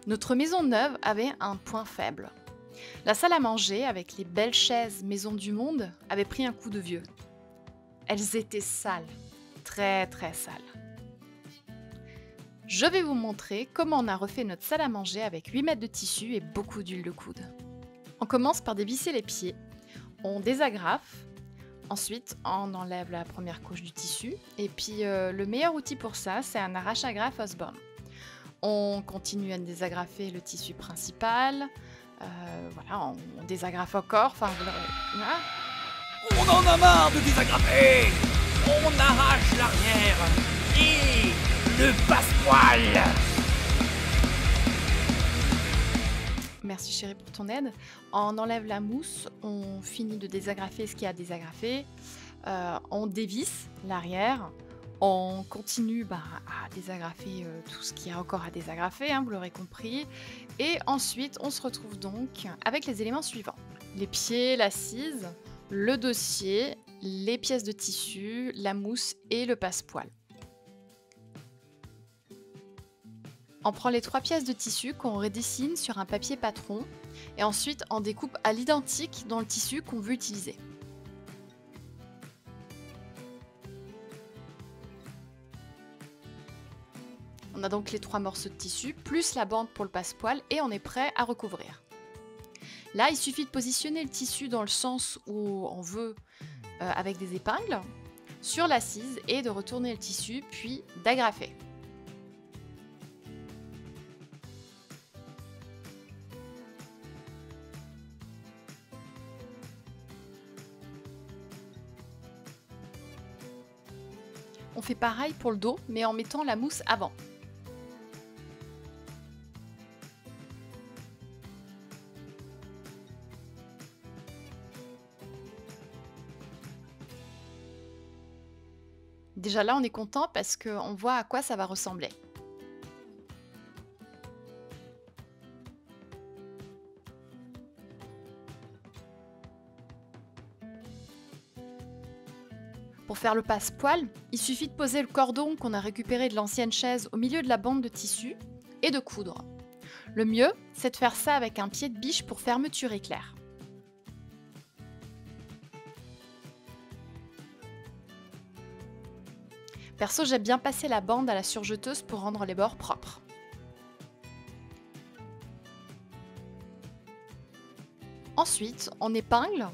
Notre maison neuve avait un point faible. La salle à manger, avec les belles chaises maison du monde, avait pris un coup de vieux. Elles étaient sales, très très sales. Je vais vous montrer comment on a refait notre salle à manger avec 8 mètres de tissu et beaucoup d'huile de coude. On commence par dévisser les pieds, on désagrafe, ensuite on enlève la première couche du tissu et puis le meilleur outil pour ça c'est un arrache-agrafe Osborne. On continue à désagrafer le tissu principal, voilà, on désagrafe encore, enfin voilà. On en a marre de désagrafer. On arrache l'arrière et le passepoil. Merci chérie pour ton aide. On enlève la mousse, on finit de désagrafer ce qu'il y a à désagrafer, on dévisse l'arrière, on continue à désagrafer tout ce qu'il y a encore à désagrafer, hein, vous l'aurez compris. Et ensuite, on se retrouve donc avec les éléments suivants. Les pieds, l'assise, le dossier, les pièces de tissu, la mousse et le passepoil. On prend les 3 pièces de tissu qu'on redessine sur un papier patron et ensuite on découpe à l'identique dans le tissu qu'on veut utiliser. On a donc les 3 morceaux de tissu plus la bande pour le passepoil et on est prêt à recouvrir. Là, il suffit de positionner le tissu dans le sens où on veut avec des épingles sur l'assise et de retourner le tissu puis d'agrafer. On fait pareil pour le dos, mais en mettant la mousse avant. Déjà là, on est content parce qu'on voit à quoi ça va ressembler. Pour faire le passepoil, il suffit de poser le cordon qu'on a récupéré de l'ancienne chaise au milieu de la bande de tissu et de coudre. Le mieux, c'est de faire ça avec un pied de biche pour fermeture éclair. Perso, j'aime bien passer la bande à la surjeteuse pour rendre les bords propres. Ensuite, on épingle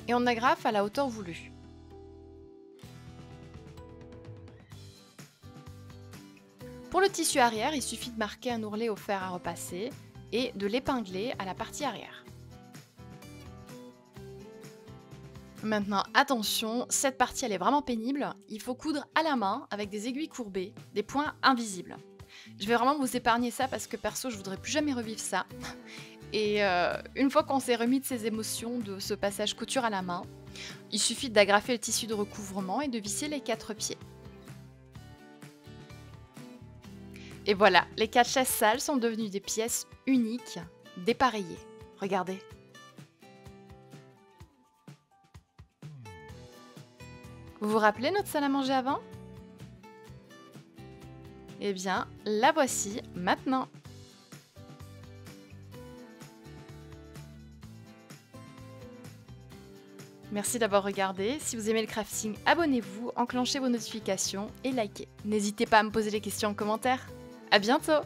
et on agrafe à la hauteur voulue. Pour le tissu arrière, il suffit de marquer un ourlet au fer à repasser et de l'épingler à la partie arrière. Maintenant, attention, cette partie elle est vraiment pénible. Il faut coudre à la main avec des aiguilles courbées, des points invisibles. Je vais vraiment vous épargner ça parce que perso, je voudrais plus jamais revivre ça. Et une fois qu'on s'est remis de ces émotions de ce passage couture à la main, il suffit d'agrafer le tissu de recouvrement et de visser les 4 pieds. Et voilà, les 4 chaises sales sont devenues des pièces uniques, dépareillées. Regardez. Vous vous rappelez notre salle à manger avant? Eh bien, la voici maintenant. Merci d'avoir regardé. Si vous aimez le crafting, abonnez-vous, enclenchez vos notifications et likez. N'hésitez pas à me poser des questions en commentaire. À bientôt!